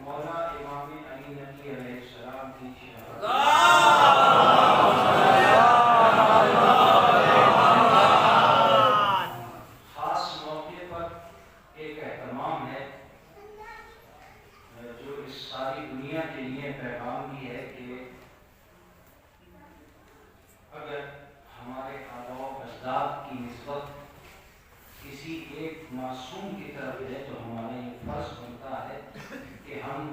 مولا امام علی نقی علیہ السلام کی شہادت خاص موقع پر ایک اہتمام ہے جو اس ساری دنیا کے لیے پیغام بھی ہے کہ اگر ہمارے آباء و اجداد کی نسبت کسی ایک معصوم کی طرف ہے تو ہمارا یہ فرض بنتا ہے کہ ہم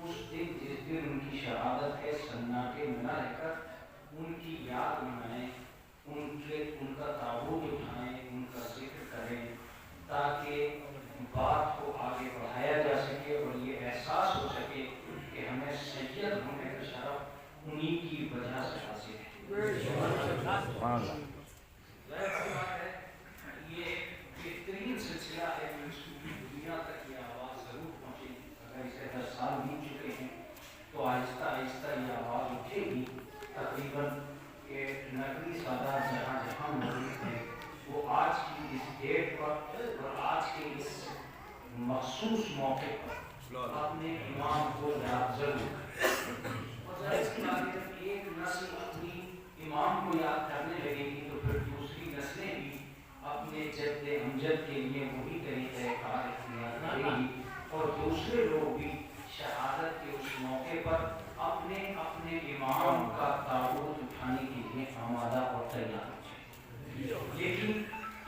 اس دن جس دن ان کی شہادت ہے سناٹے میں نہ رہ کر ان کی یاد منائیں، ان کا تابوت اٹھائیں، ان کا ذکر کریں تاکہ بات کو آگے بڑھایا جا سکے اور یہ احساس ہو سکے کہ ہمیں سید ہونے کا شرف انہی کی وجہ سے حاصل ہے۔ یہ بہترین سلسلہ ہے جو اس کی دنیا تک یہ آواز ضرور پہنچے گی۔ اگر اسے 10 سال بیت چکے ہیں تو آہستہ آہستہ یہ آواز اٹھے گی تقریباً کہ نقلی سادات جہاں جہاں موجود ہیں وہ آج کی اس ڈیٹ پر اور آج کے اس مخصوص موقع پر اپنے امام کو یاد ضرور کریں۔ اور ظاہر سی بات ہے کہ ایک نسل اپنی امام کو یاد کرنے لگے گی تو پھر دوسری نسلیں بھی اپنے جد امجد کے لیے وہی طریقہ کار اختیار کریں گی اور دوسرے لوگ بھی شہادت کے اس موقع پر اپنے اپنے امام کا تابوت اٹھانے کے لیے آمادہ اور تیار ہو جائیں۔ لیکن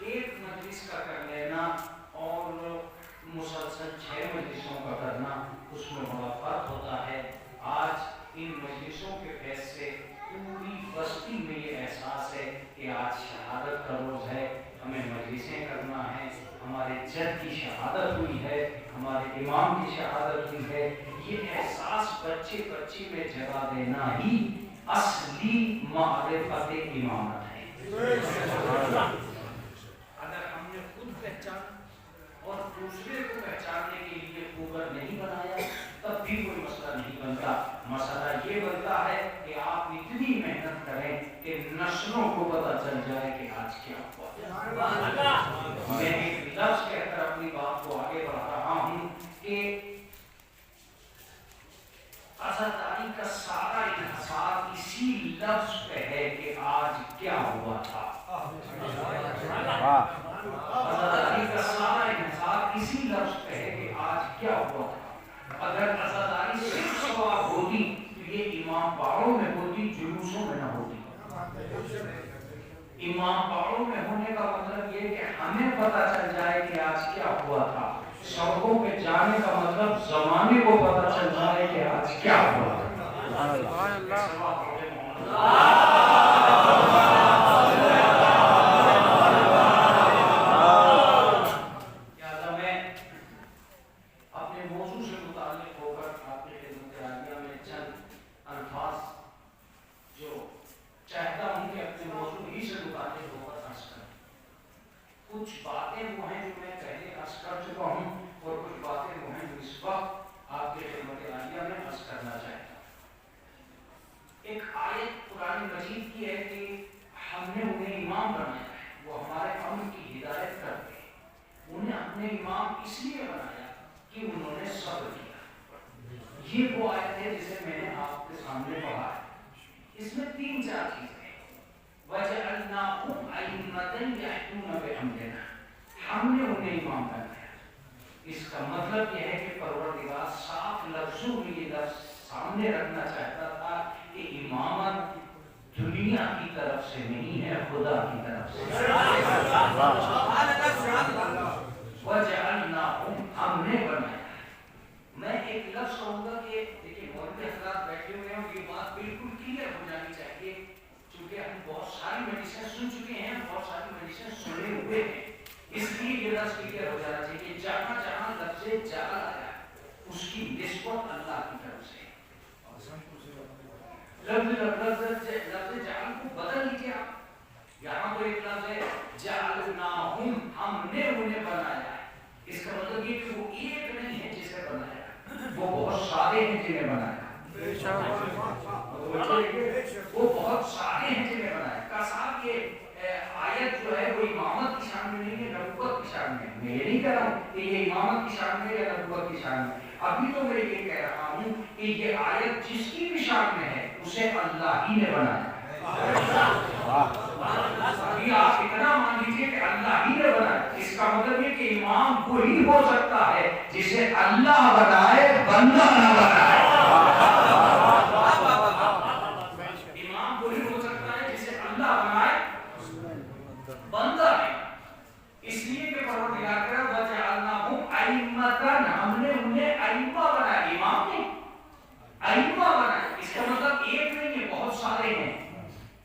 ایک مجلس کا کر لینا اور مسلسل 6 مجلسوں کا کرنا اس میں بڑا فرق ہوتا ہے۔ آج ان مجلسوں کے فیض سے پوری بستی میں یہ احساس ہے کہ آج شہادت کا روز ہے، ہمیں مجلسیں کرنا ہے، ہمارے جد کی شہادت ہوئی ہے، ہمارے امام کی شہادت ہوئی ہے۔ یہ احساس بچے بچی میں جگہ دینا ہی اصلی معرفت امامت ہے۔ اگر ہم نے خود پہچان اور دوسرے کو پہچاننے کے لیے پورا نہیں بنایا تب بھی کوئی مسئلہ نہیں بنتا۔ مسئلہ یہ بنتا ہے کہ آپ اتنی محنت کریں کہ نسلوں کو پتہ چل جائے کہ آج کیا ہوا۔ میں ایک لفظ کہہ کر اپنی بات کو آگے بڑھا رہا ہوں کہ عزاداری کا سارا انحصار اسی لفظ پہ ہے کہ آج کیا ہوا تھا۔ عزاداری کا سارا انحصار اسی لفظ پہ ہے کہ آج کیا ہوا تھا۔ اگر عزاداری صرف ثواب ہوتی تو یہ امام باڑوں میں ہوتی، جلوسوں میں نہ ہوتی۔ امام باڑوں میں ہونے کا مطلب یہ کہ ہمیں پتہ چل جائے کہ آج کیا ہوا تھا۔ سڑکوں پہ جانے کا مطلب زمانے کو پتہ چل جائے کہ آج کیا ہوا تھا۔ اپنے موضوع سے متعلق ہو کر آپ کی خدمت عالیہ میں چند الفاظ جو چاہتا ہوں کہ اپنے موضوع ہی سے متعلق ہو کر عرض کریں۔ کچھ باتیں وہ ہیں جو میں پہلے عرض کر چکا ہوں اور کچھ باتیں وہ ہیں جو اس وقت آپ کی خدمت عالیہ میں عرض کرنا چاہتا ہوں۔ ایک آیت قرآن مجید کی ہے کہ ہم نے انہیں امام بنایا ہے، وہ ہمارے امر کی ہدایت کرتے ہیں۔ انہیں اپنے امام اس لیے بنایا کہ انہوں نے صبر کیا۔ یہ وہ آیت ہے جسے میں نے آپ کے سامنے پڑھا ہے۔ اس میں 3-4 چیزیں ہیں۔ وَجَعَلْنَاهُمْ أَئِمَّةً يَهْدُونَ بِأَمْرِنَا، ہم نے انہیں امام بنایا۔ اس کا مطلب یہ ہے کہ پروردگار صاف لفظوں میں یہ لفظ سامنے رکھنا چاہتا تھا کہ امامت دنیا کی طرف سے نہیں ہے، خدا کی طرف سے۔ وَجَعَلْنَاهُمْ، ہم نے بنایا۔ میں ایک لفظ کہوں گا کہ دیکھیں مولوی حضرات بیٹھے ہوئے ہیں اور یہ بات بالکل کلیئر ہو جانی چاہیے، چونکہ ہم بہت ساری مجلسیں سن چکے ہیں، بہت ساری مجلسیں سنے ہوئے ہیں، اس لیے یہ لفظ کلیئر ہو جانا چاہیے۔ جہاں جہاں لفظ جعل آیا اس کی نسبت اللہ کی طرف سے۔ لفظ جعل کو بدل لیجیے آپ، یہاں تو ایک لفظ ہے جعلناہم، ہم نے انہیں بنایا ہے۔ اس کا مطلب یہ کہ وہ ایک نہیں ہے جسے بنایا، وہ بہت سارے ہیں جنہیں بنایا۔ وہ بہت سارے ہیں جنہیں بنایا۔ صاحب یہ آیت جو ہے وہ امامت کی شان میں نہیں ہے، نبوت کی شان میں۔ میں یہ نہیں کہہ رہا ہوں کہ یہ امامت کی شان میں یا نبوت کی شان میں۔ ابھی تو میں یہ کہہ رہا ہوں کہ یہ آیت جس کی بھی شان میں ہے اسے اللہ ہی نے بنایا. ابھی آپ اتنا مان لیجیے کہ اللہ ہی نے بنایا. اس کا مطلب یہ کہ امام وہی ہو سکتا ہے جسے اللہ بنائے بندہ نہ بنائے. امام وہی ہو سکتا ہے جسے اللہ بنائے بندہ نہیں. اس لیے کہ پروردگار کہہ رہا وَجَعَلْنَاهُمْ أَئِمَّةً, ہم نے انہیں ائمہ بنایا, امام نہیں, ائمہ بنایا. اس کا مطلب ایک نہیں ہے, بہت سارے ہیں.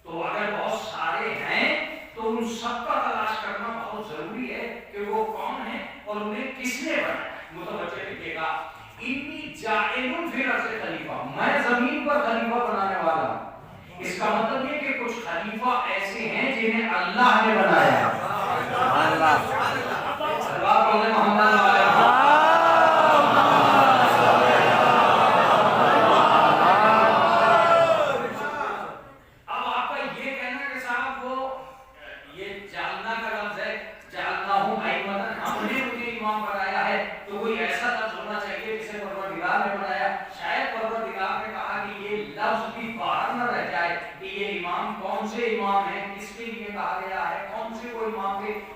تو اگر بہت سارے ہیں تو ان سب کا تلاش کرنا بہت ضروری ہے کہ وہ کون ہیں اور انہیں کس نے بنایا. متوجہ رہیے گا, انی جاعل فی الارض خلیفہ, میں زمین پر خلیفہ بنانے والا ہوں. اس کا مطلب یہ کہ کچھ خلیفہ ایسے ہیں جنہیں اللہ نے بنایا.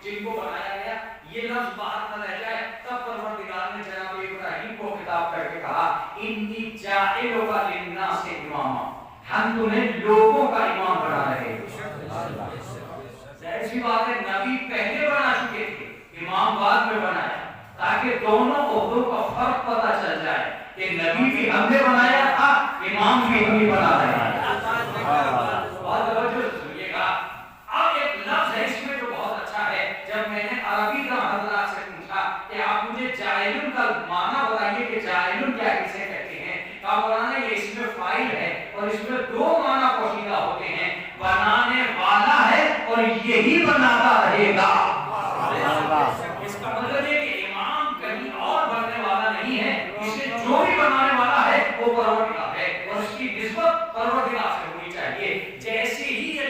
جن کو بنایا گیا یہ لفظ باہر نہ رہ جائے, تب پروردگار نے جناب ابراہیم کو خطاب کر کے کہا انی جاعلک للناس اماما, ہم تمہیں لوگوں کا امام بنا رہے ہیں. ظاہر سی بات ہے نبی پہلے بنا چکے تھے, امام بعد میں بنایا, تاکہ دونوں عہدوں کا فرق پتہ چل جائے کہ نبی بھی ہم نے بنایا تھا, امام بھی ہم نے بنا رہے ہیں. بہت توجہ سنیے گا. اب ایک لفظ ہے اس میں جو بہت اچھا ہے. جب میں نے عربی کا حضرات سے پوچھا کہ آپ مجھے جاعل کا معنی بتائیے کہ جاعل کیا کسے کہتے ہیں, کہا مولانا یہ اس میں فاعل ہے اور اس میں دو معنی پوشیدہ ہوتے ہیں, بنانے والا ہے اور یہی بناتا رہے گا. اس کا مطلب ہے کہ امام کہیں اور بننے والا نہیں ہے, اسے جو بھی بنانے والا ہے وہ پروردگار ہے اور اس کی نسبت پروردگار سے ہونی چاہیے. جیسے ہی یہ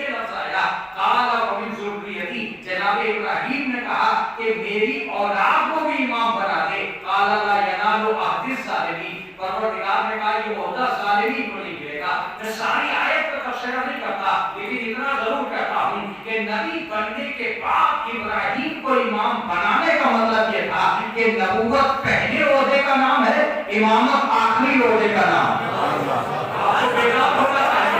لفظ آیا قال ومن ذریتی, جناب ابراہیم نے کہا کہ میری اولاد کو بھی امام بنا دے. قال لا ینال عہد الظالمین, پروردگار نے کہا یہ عہدہ ظالمین کو نہیں ملے گا. میں ساری آیت کا تفسیر نہیں کرتا, لیکن اتنا ضرور کہتا ہوں کہ نبی بننے کے بعد ابراہیم کو امام بنانے کا مطلب یہ تھا کہ نبوت پہلے عہدے کا نام ہے, امامت آخری عہدے کا نام ہے. آپ کو بیدار ہونا چاہیے.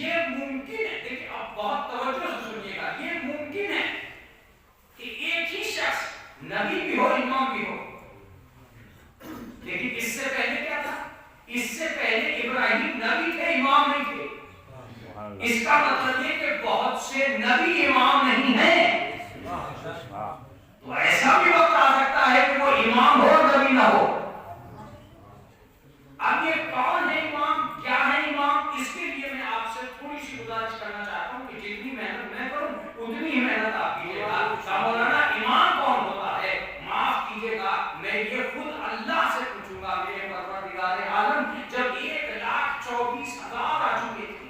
یہ ممکن ہے, دیکھیں آپ بہت توجہ سے سنیے گا, یہ ممکن ہے کہ ایک ہی شخص نبی بھی ہو امام بھی ہو. لیکن اس سے پہلے کیا تھا, اس سے پہلے ابراہیم نبی تھے امام نہیں تھے. اس کا مطلب یہ کہ بہت سے نبی امام نہیں ہیں. تو ایسا بھی وقت آ سکتا ہے کہ وہ امام ہو اور نبی نہ ہو. اب یہ کون ہے امام, کیا ہے امام, اس کے لیے میں آپ سے تھوڑی سی گزارش کرنا چاہتا ہوں کہ جتنی محنت میں کروں اتنی ہی محنت آپ کیجیے گا. مولانا امام کون ہوتا ہے, معاف کیجیے گا میں یہ خود اللہ سے پوچھوں گا. میرے پروردگار عالم جب 1,24,000 آ چکے تھے,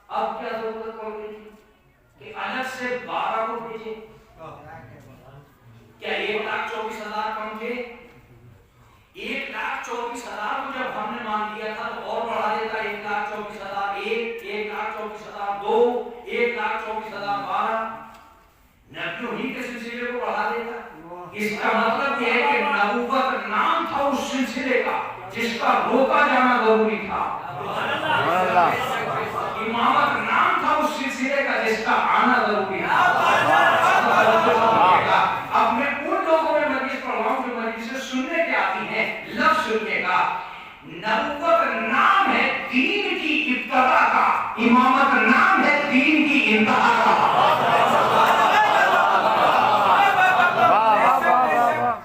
اب کیا ضرورت پڑ گئی تھی کہ الگ سے 12 کو بھیجے. کیا 1,24,000 کم تھے؟ 1,24,000 کو جب ہم نے مان لیا تھا تو اور بڑھا دیتا, 1,24,001, 1,24,002, 1,24,012, نبیوں ہی کے سلسلے کو بڑھا دیتا. اس کا مطلب یہ ہے کہ نبوت نام تھا اس سلسلے کا جس کا روکا جانا ضروری تھا. امامت نام تھا اس سلسلے کا جس کا آنا ضروری تھا. اب میں ان لوگوں میں مجلس پڑھ رہا ہوں جو مجلس سے سننے کے آتی ہیں, لفظ سننے کا. نبوت نام ہے دین کی ابتدا کا, امامت نام ہے دین کی انتہا کا.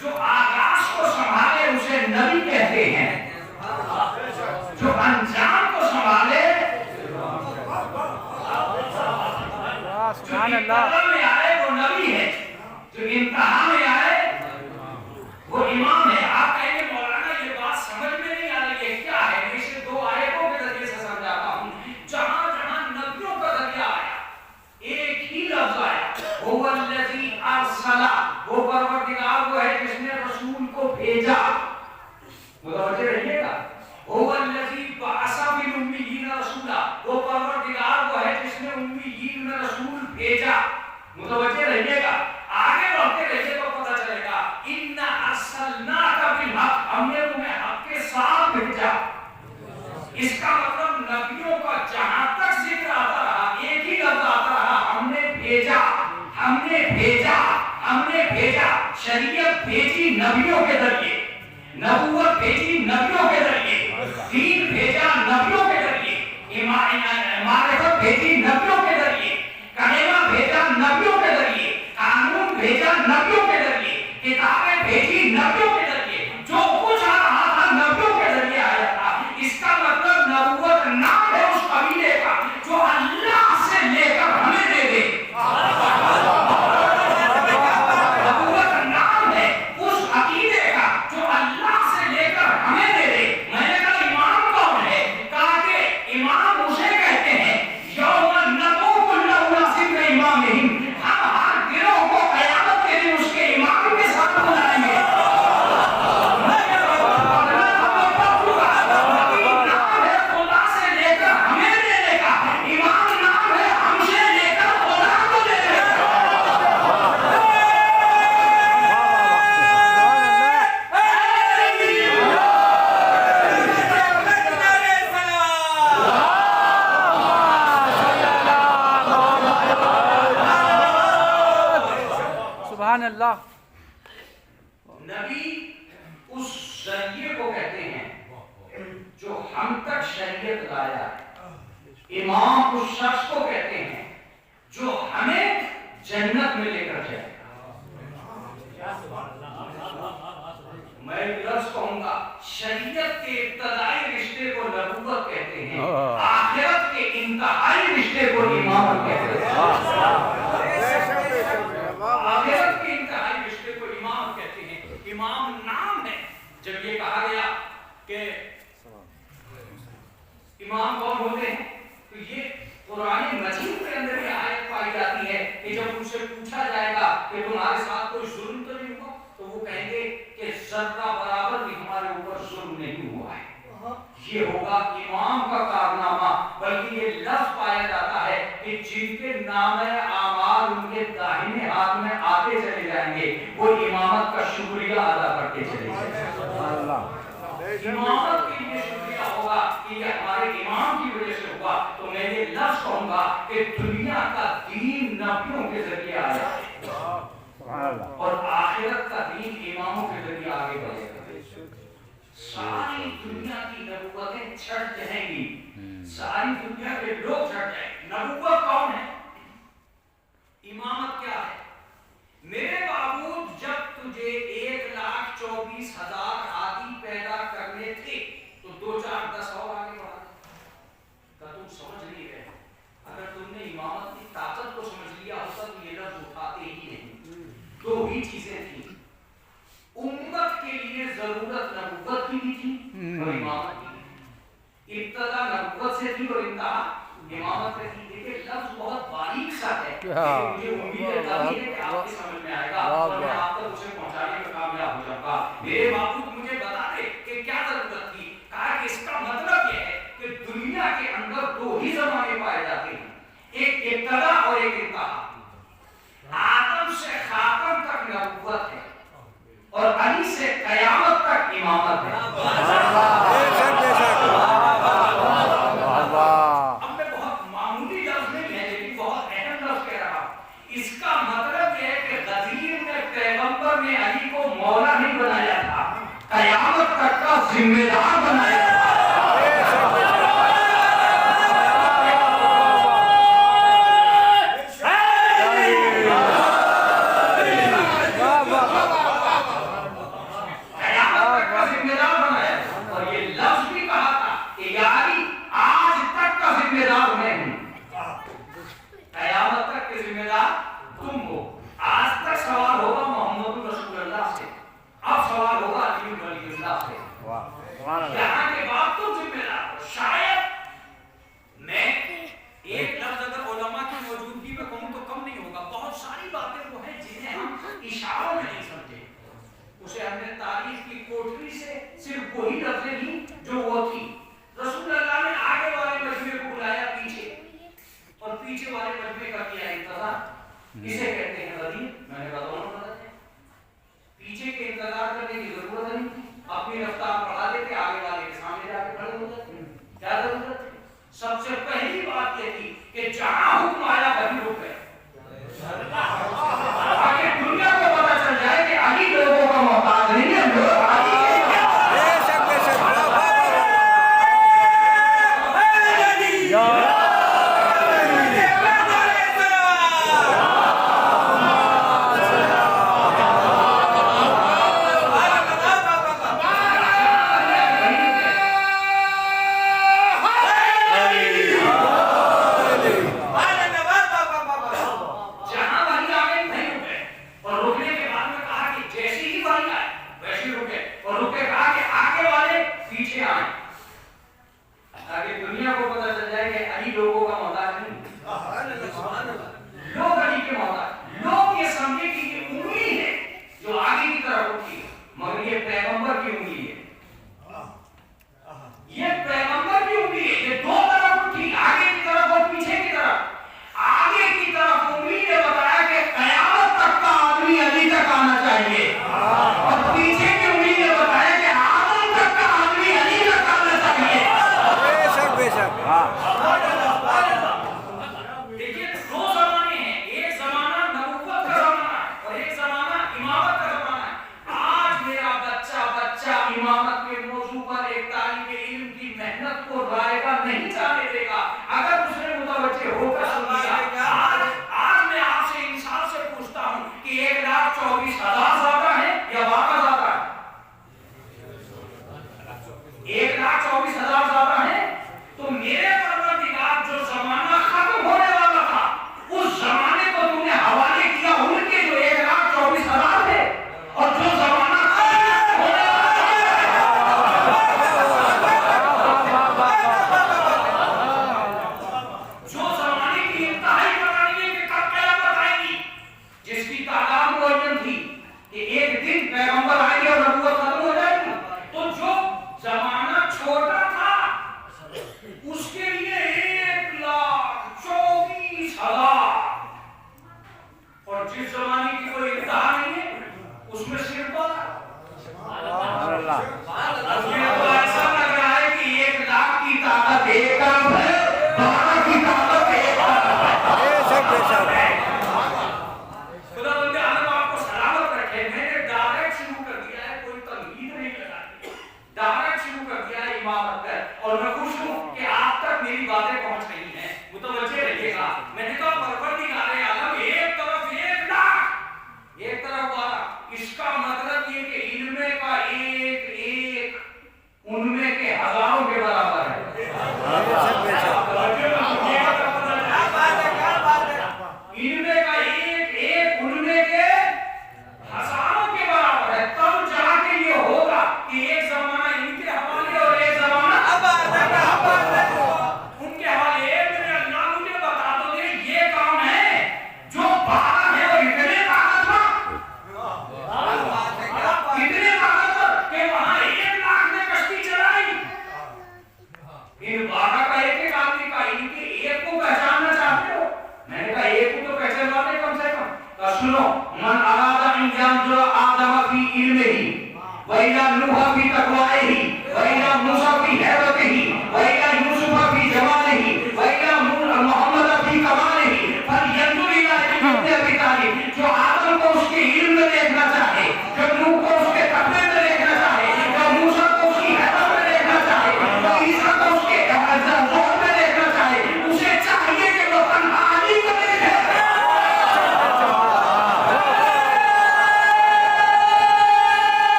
جو آغاز کو سنبھالے اسے نبی کہتے ہیں, جو انجام کو سنبھالے جو ابتدا میں آئے ارسلا، وہ پروردگار وہ ہے جس نے رسول کو بھیجا. متوجہ رہیے گا. هو الذی بعث فی الامیین رسولا، وہ پروردگار وہ ہے جس نے امیین میں رسول بھیجا. متوجہ رہیے گا. آگے بڑھتے رہیے تو پتہ چلے گا. اِنَّا أَرْسَلْنَاكَ بِالْحَقِّ، ہم نے تمہیں حق کے ساتھ بھیجا. اس کا مطلب نبیوں کا جہاں تک ذکر آتا رہا ایک ہی لفظ آتا رہا، ہم نے بھیجا، ہم نے بھیجا، ہم نے بھیجا. شریعت بھیجی نبیوں کے ذریعے، نبوت بھیجی نبیوں کے ذریعے، دین بھیجا نبیوں کے ذریعے، معرفت بھیجی نبیوں کے ذریعے، کلمہ بھیجا نبیوں کے ذریعے، قانون بھیجا نبیوں کے ذریعے، کتابیں بھیجی نبیوں کے ذریعے. جو کچھ آ رہا تھا نبیوں کے ذریعے آیا تھا. اس کا مطلب نبوت نام ہے اس قبیلے کا جو اللہ سے لے کر ہمیں دے دے. نبوت نام ہے اس عقیدے کا جو اللہ سے لے کر ہمیں دے دے. میں نے کہا امام کون ہے؟ کہا کہ امام اسے کہتے ہیں یوم ندعو کل اناس بامامہم، ہم ہر گروہ کو قیامت کے دن اس کے امام کے ساتھ بلائیں گے. سبحان اللہ. نبی اس ذریعے کو کہتے ہیں جو ہم تک شریعت لایا ہے. امام اس شخص کو کہتے ہیں جو ہمیں جنت میں لے کر جائے. میں ایک لفظ کہوں گا، شریعت کے ابتدائی رشتے کو نبوت کہتے ہیں، آخرت کے انتہائی رشتے کو امامت کہتے ہیں. آخرت کے انتہائی رشتے کو امام کہتے ہیں. امام نام ہے. جب یہ کہا گیا کہ امام کون ہوتے ہیں تو یہ قرآن مجید کے اندر یہ آیت پائی جاتی ہے کہ جب ان سے پوچھا جائے گا کہ تمہارے ساتھ کوئی ظلم تو نہیں ہوا، تو وہ کہیں گے کہ ذرہ برابر بھی ہمارے اوپر ظلم نہیں ہوا ہے. یہ ہوگا امام کا کارنامہ. بلکہ یہ لفظ پایا جاتا ہے کہ جن کے نام اعمال ان کے داہنے ہاتھ میں آتے چلے جائیں گے وہ امامت کا شکریہ ادا کرتے چلے جائیں گے. امامت کے لیے شکریہ ہوگا کہ یہ ہمارے امام کی وجہ سے ہوا. تو میں یہ لفظ کہوں گا کہ دنیا کا دین نبیوں کے ذریعے آیا اور آخرت کا دین اماموں کے ذریعے آگے بڑھے گا. ساری دنیا کی نبوتیں چھٹ جائیں گی، ساری دنیا کے لوگ چھٹ جائیں گے. نبوت کون ہے؟ امامت کیا ہے؟ میرے باوجود جب تجھے 1,24,000 آدمی پیدا کرنے تھے تو 2 4 10 اور آگے بڑھا تو تم سمجھ نہیں رہے. اگر تم نے امامت کی طاقت کو سمجھ لیا ہوتا تو یہ لفظ اٹھاتے ہی نہیں. 2 ہی چیزیں تھیں. امت کے لیے ضرورت نبوت کی بھی تھی اور امامت کی بھی. ابتدا نبوت سے تھی اور انتہا امامت سے تھی. دیکھیں لفظ بہت باریک سا ہے لیکن مجھے امید ہے کہ آپ کی سمجھ میں آئے گا اور میں آپ تک اسے پہنچانے میں کامیاب ہو جاؤں گا. میرے باوجود مجھے بتا دے کہ کیا ضرورت تھی. کہا کہ اس کا مطلب یہ ہے کہ دنیا کے اندر 2 ہی زمانے پائے جاتے ہیں، ایک ابتدا اور ایک انتہا. آدم سے خاتم تک نبوت ہے اور علی سے قیامت تک امامت ہے. اب میں بہت معمولی لفظ نہیں ہے لیکن بہت اہم لفظ کہہ رہا ہوں. اس کا مطلب یہ ہے کہ غدیر نے پیغمبر نے علی کو مولا نہیں بنایا تھا، قیامت تک کا ذمہ دار بنایا تھا. یہاں इशारों में नहीं समझे, उसे हमने तारीफ की कोठरी से सिर्फ वही लफ्ज़ें ली जो वो थी। रसूलुल्लाह ने आगे वाले मजमे को बुलाया पीछे, और पीछे वाले मजमे का किया इंतजार। किसे कहते हैं गरीब? मैंने कहा दोनों गलत है। पीछे के इंतजार करने की जरूरत नहीं थी, अपनी रफ्तार बढ़ा देते, आगे वाले के सामने जाके खड़े हो जाते। क्या जरूरत है? सबसे पहली बात ये थी कि जहां हुक्म आया वहीं रुक गए, ताकि दुनिया को पता चल जाए कि अली लोगों का मोहताज नहीं है, लोग अली के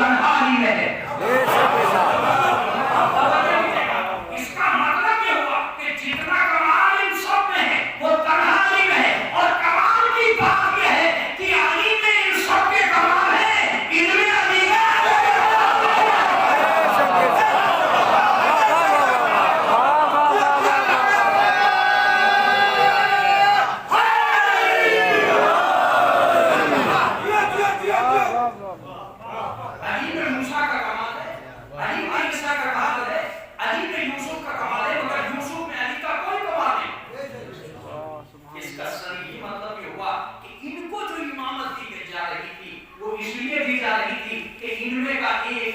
तन्हा ही में है। इसका मतलब ये हुआ कि जितना कमाल इन सब में है वो तन्हाई में है। और कमाल की बात यह है कि अली में इन सब के कमाल है, इनमें अली है। अली में मूसा का कमाल है, अली में ईसा का कमाल है, अली में यूसुफ का कमाल है, मगर यूसुफ में अली का कोई कमाल नहीं। इसका सही मतलब ये हुआ कि इनको जो इमामत दी जा रही थी वो इसलिए दी जा रही थी कि इनमें का एक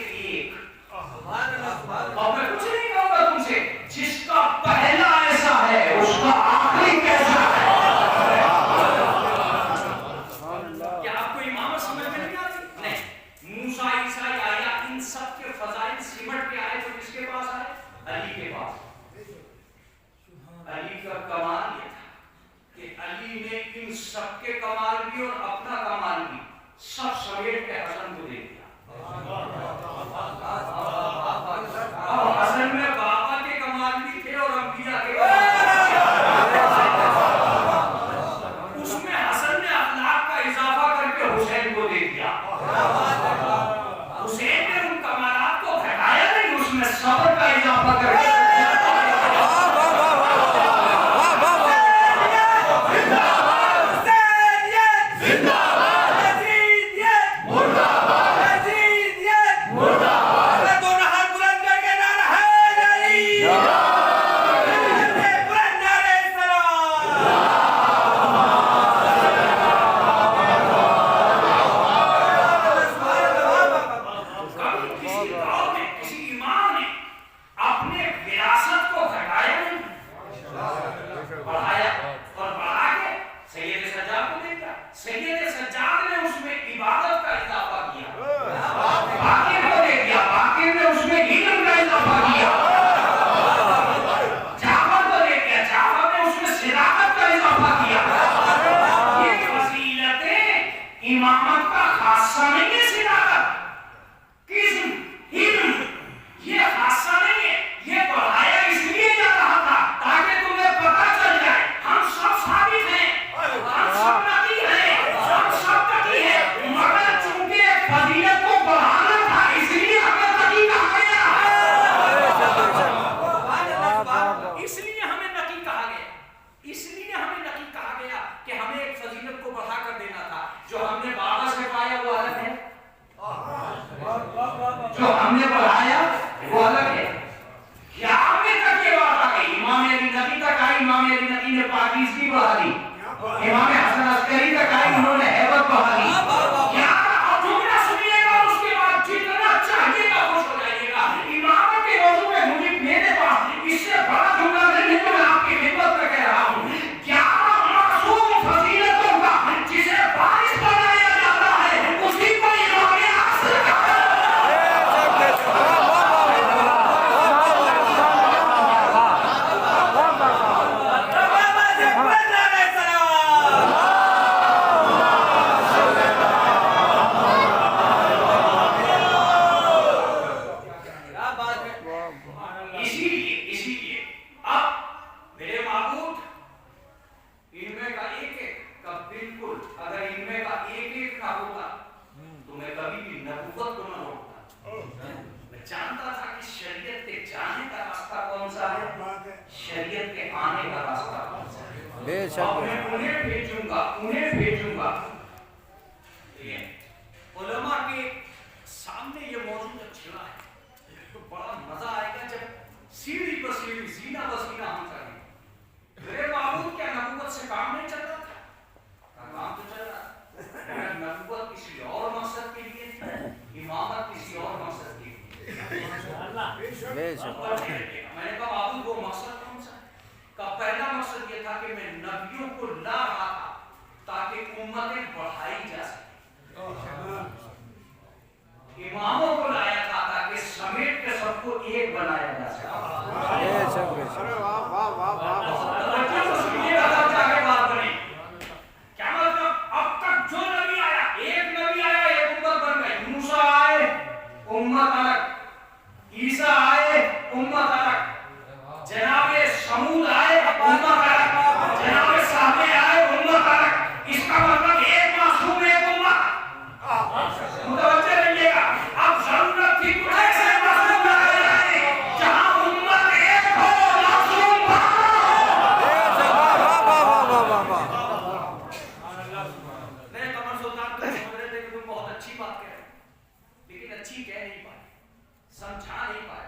और मैं कुछ नहीं कहूंगा तुमसे, जिसका पहला ऐसा है उसका आखिरी कैसा है। क्या आपको इमामत समझ में नहीं आती? नहीं। मूसा ईसा या इन सब के फजाइल सिमट के आए तो किसके पास आए? अली के पास। अली का कमाल ये था कि अली ने इन सब के कमाल भी और अपना कमाल भी सब समेट के हसन को दे दिया। अब हसन में बाबा के कमाल भी थे और अंबिया के कमाल भी थे। उसमें हसन ने अखलाक का इजाफा करके हुसैन को दे दिया। हुसैन ने उन कमालात को घटाया नहीं, उसमें सब्र का इजाफा करके इमामत का खासा नहीं है। सिदाकत किस्म हिल्म ये खासा नहीं है, ये बढ़ाया इसलिए जा रहा था ताकि तुम्हें पता चल जाए हम सब साबित हैं, हम सब नबी हैं, हम सब नबी हैं, मगर चूंकि फजीलत को बढ़ाना था इसलिए हमें नबी कहा गया। इसलिए हमें नबी कहा गया, इसलिए हमें नबी कहा गया कि हमें एक फजीलत को बढ़ा कर देना था। जो हमने बाबा से पाया वो अलग है, जो हमने पढ़ाया वो अलग है। क्या हमने तक ये बात आ गई? इमाम अली नबी तक आई, इमाम अली नबी ने पाकीज़गी बढ़ा दी। इमाम हसन अस्करी तक आई, उन्होंने हैबत बढ़ा दी। क्या अब जुमला सुनिएगा और उसके बाद जितना चाहिएगा खुश हो जाइएगा। इमाम के मौजू में मुझे मेरे पास इससे बड़ा जुमला नहीं है जो मैं आपकी खिदमत में कह रहा हूँ। क्या मासूम फजीलतों का जिसे बारिश बनाया जाता है उसी को इमाम असर कहा। इसीलिए अब मेरे माबूद इनमें का एक का बिल्कुल अगर इनमें का एक ना होता तो मैं कभी भी नबूवत को न होता। मैं जानता था कि शरीयत के जाने का रास्ता कौन सा है, शरीयत के आने का रास्ता कौन सा है। अब मैं उन्हें भेजूंगा उलमा के सामने ये मौजूद छिड़ा है तो बड़ा मजा आएगा जब सीढ़ी पर सीढ़ी सीना ब सीना हम चलेंगे। मेरे माबूद क्या नबूवत से काम नहीं चल रहा था? काम तो चल रहा। नबूवत किसी और मकसद के लिए थी, इमामत किसी और मकसद के लिए। मैंने कहा माबूद वो मकसद कौन सा है? का पहला मकसद ये था कि मैं नबियों को ला रहा था ताकि उम्मतें बढ़ाई जा सके। इमामों को लाया था ताकि समेट के सबको एक बनाया जा सके। क्या मतलब? अब तक जो नबी आया, एक नबी आया, एक उम्मत बन गई। मूसा आए, उम्मत अलग, ईसा आए उम्मत अलग, जनाबे समूद आए उम्मत अलग, जनाबे साहबे आए उम्मत अलग। इसका मतलब एक मासूम एक उम्मत। मुतवज्जे रहिएगा, अब जरूरत थी कुछ ऐसे मासूम आए जहां उम्मत एक हो, मासूम मैं कमर सुल्तान तो समझ रहे थे कि तुम बहुत अच्छी बात कह रहे हो, लेकिन अच्छी कह नहीं पाए, समझा नहीं पाए।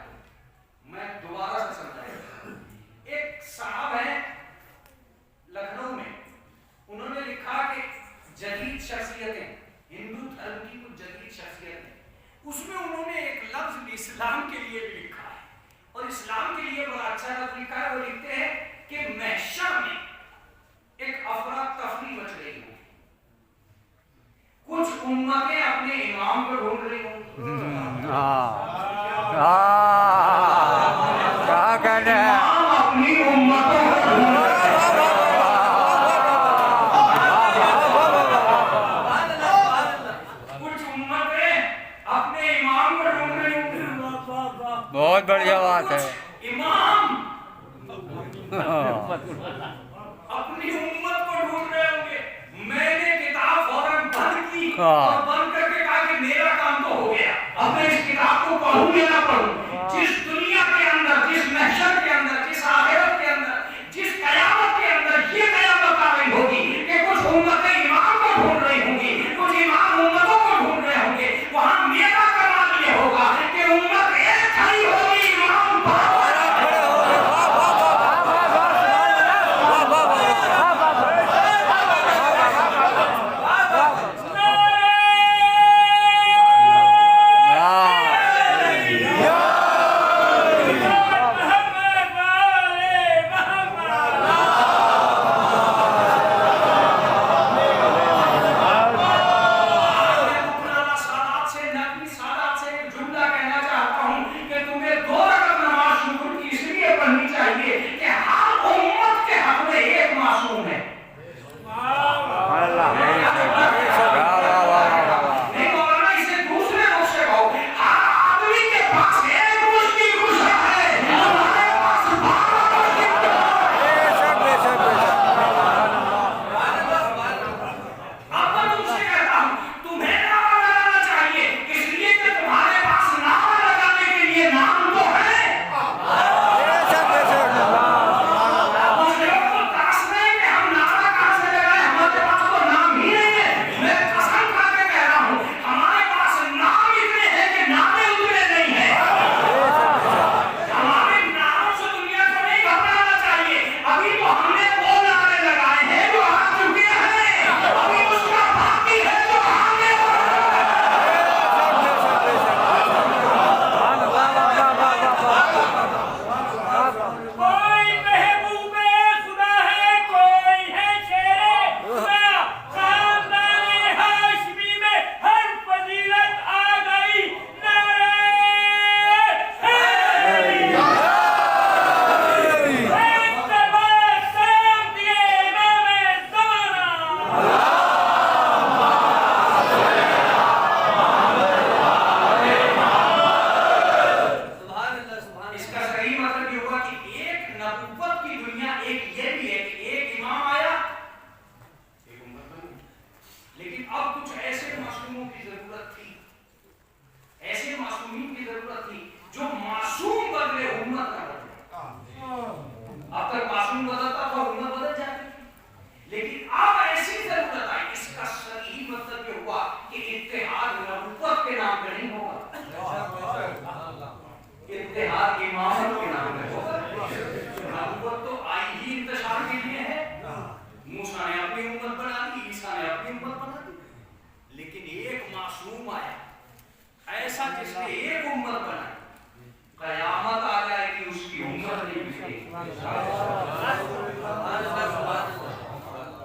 मैं दोबारा से समझाया। एक साहब है लखनऊ में, उन्होंने लिखा कि जदीद शख्सियतें, हिंदू धर्म की कुछ जदीद शख्सियतें, उसमें उन्होंने एक लफ्ज इस्लाम के लिए भी लिखा है, और इस्लाम के लिए बड़ा अच्छा लफ्ज लिखा है। वो लिखते हैं कि महशर में एक अफरा तफरी मच रही हो, कुछ उम्मतें अपने इमाम को ढूंढ रही होंगी। क्या कहने हैं? अपनी उम्मतों को ढूंढ रहे बहुत बढ़िया बात है। इमाम अपनी उम्मत को ढूंढ रहे होंगे। मैंने किताब फौरन बंद की और बंद करके कहा कि मेरा काम तो हो गया, अब मैं इस किताब को पढ़ूं या ना पढ़ूं। जिस दुनिया के अंदर, जिस महशर के अंदर, जिस आखिरत के अंदर, जिस कयामत के अंदर ये कयामत आ रही होगी कि कुछ उम्मतें इमाम को ढूंढ रही होंगी, कुछ इमाम उम्मतों को ढूंढ रहे होंगे, वहां मेरा कमाल ये होगा कि उम्मत एक खड़ी होगी, इमाम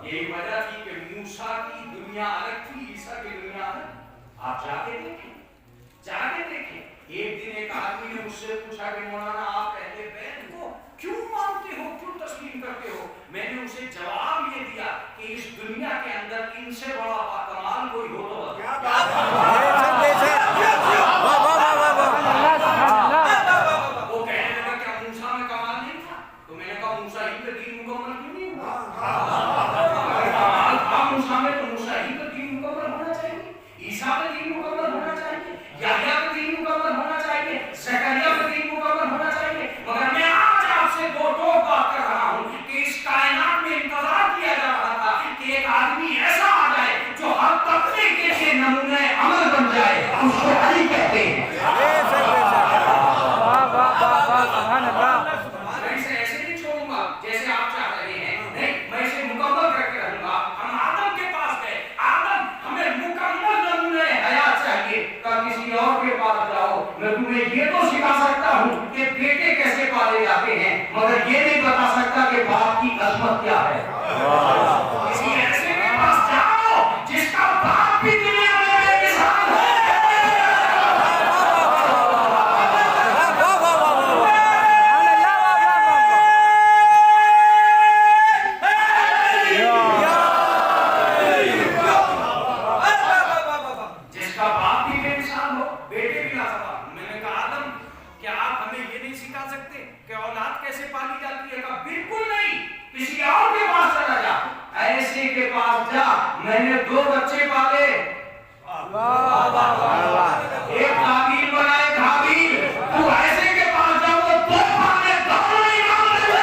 यही वजह थी कि मूसा की दुनिया अलग थी, ईसा की दुनिया अलग। आप जाके देखें, जाके देखें। एक दिन एक आदमी ने मुझसे पूछा कि मौलाना आप अहले बैत को क्यों मानते हो, क्यों तस्लीम करते हो? मैंने उसे जवाब ये दिया कि इस दुनिया के अंदर इनसे बड़ा कमाल कोई हो तो मगर ये नहीं बता सकता कि बाप की अजमत क्या है। किसी ऐसे के पास जाओ जिसका बाप भी दुनिया में बेमिसाल है। जिसका बाप भी बेमिसाल हो, बेटे भी लाजवाब। मैंने कहा आदम, क्या आप हमें ये नहीं सिखा सकते कि औलाद कैसे पाली जाती है? कहा बिल्कुल नहीं, किसी और के पास चला जा, ऐसे के पास जा। मैंने 2 बच्चे पाले, एक काबिल बना एक हाबिल। तू ऐसे के पास जा, वो 2 पाले, दोनों इमाम बने।